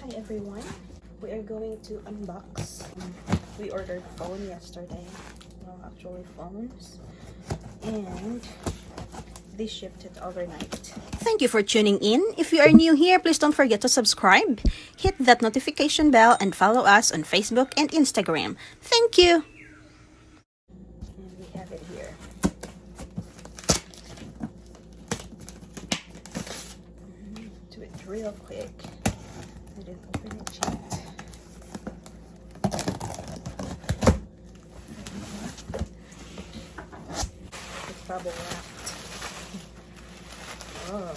Hi everyone, we are going to unbox. We ordered phone yesterday, well actually phones, and they shipped it overnight. Thank you for tuning in. If you are new here, please don't forget to subscribe, hit that notification bell, and follow us on Facebook and Instagram. Thank you! And we have it here. Do it real quick. I didn't open it yet. It's bubble wrapped. Oh.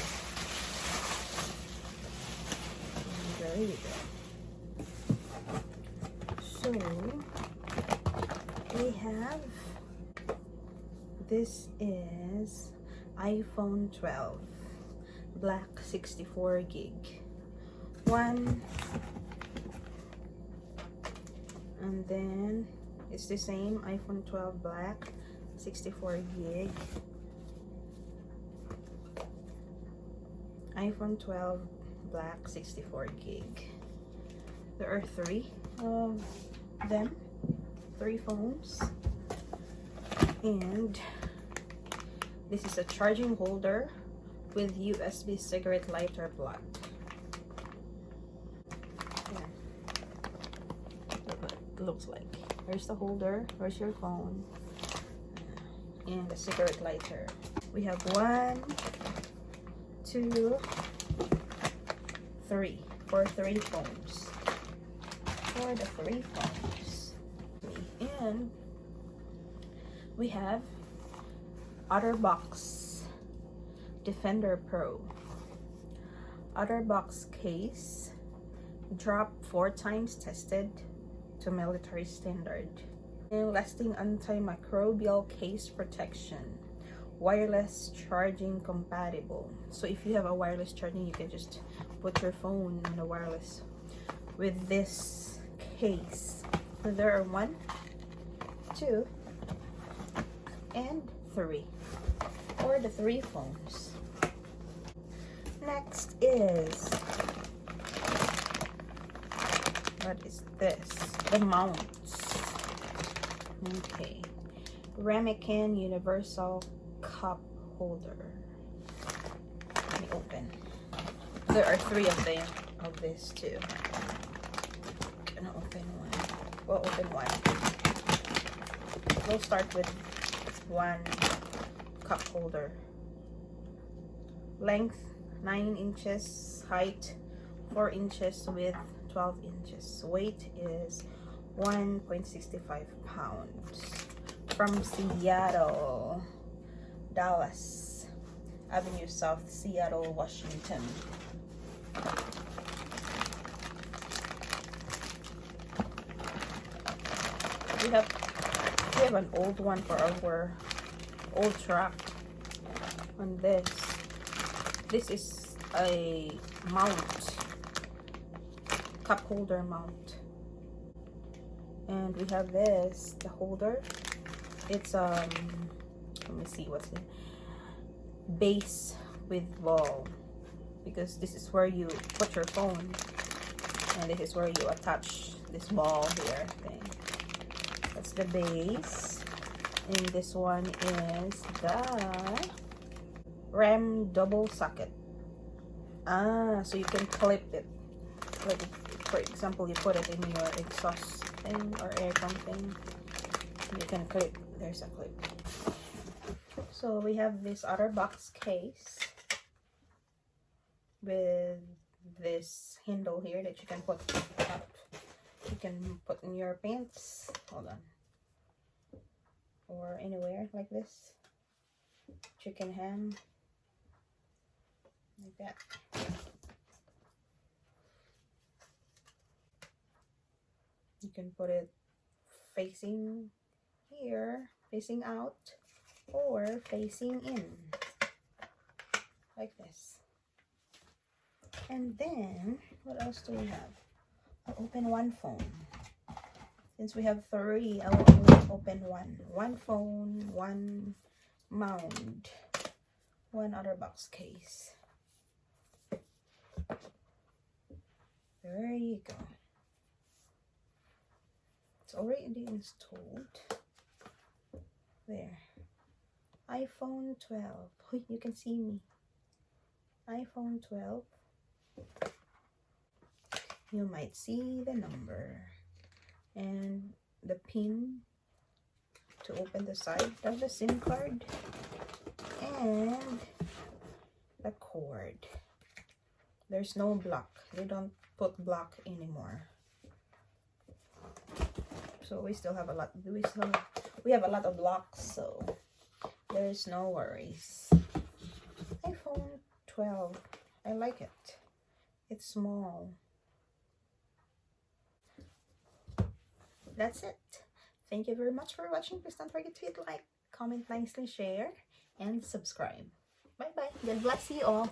There you go. So, we have, this is iPhone 12 black 64 gig. One, and then it's the same iPhone 12 black 64 gig, iPhone 12 black 64 gig. There are three of them, three phones, and this is a charging holder with USB cigarette lighter plug. Yeah. Look what it looks like. Here's the holder, here's your phone, and the cigarette lighter. We have 1, 2, 3 for three phones. For the three phones. And we have OtterBox Defender Pro. OtterBox case, drop 4 times tested to military standard. And lasting antimicrobial case protection. Wireless charging compatible. So if you have a wireless charging, you can just put your phone in a wireless with this case. So there are 1, 2, and 3 for the three phones. Next is, what is this? The mounts. Okay. Ramekin Universal Cup Holder. Let me open. There are 3 of them, of this too. Gonna open one. We'll open one. We'll start with one cup holder. Length 9 inches, height 4 inches, width 12 inches. Weight is 1.65 pounds. From Seattle, Dallas Avenue South, Seattle, Washington. We have an old one for our old truck. On this is a mount, cup holder mount, and we have this, the holder. It's let me see what's it, base with ball, because this is where you put your phone, and this is where you attach this ball here thing. That's the base, and this one is the RAM double socket. So you can clip it, like for example, you put it in your exhaust thing or aircon thing, you can clip. There's a clip. So we have this OtterBox case with this handle here that you can put up. You can put in your pants, hold on, or anywhere like this. Chicken ham, like that. You can put it facing here, facing out, or facing in, like this. And then, what else do we have? I'll open one phone. Since we have 3, I will only open one. One phone, one mount, one OtterBox case. There you go. It's already installed. There. iPhone 12. You can see me. iPhone 12. You might see the number and the pin to open the side of the SIM card and the cord. There's no block. They don't put block anymore. So we still have a lot. We have a lot of blocks, so there's no worries. iPhone 12. I like it. It's small. That's it. Thank you very much for watching. Please don't forget to hit like, comment, nicely, share, and subscribe. Bye bye. God bless you all.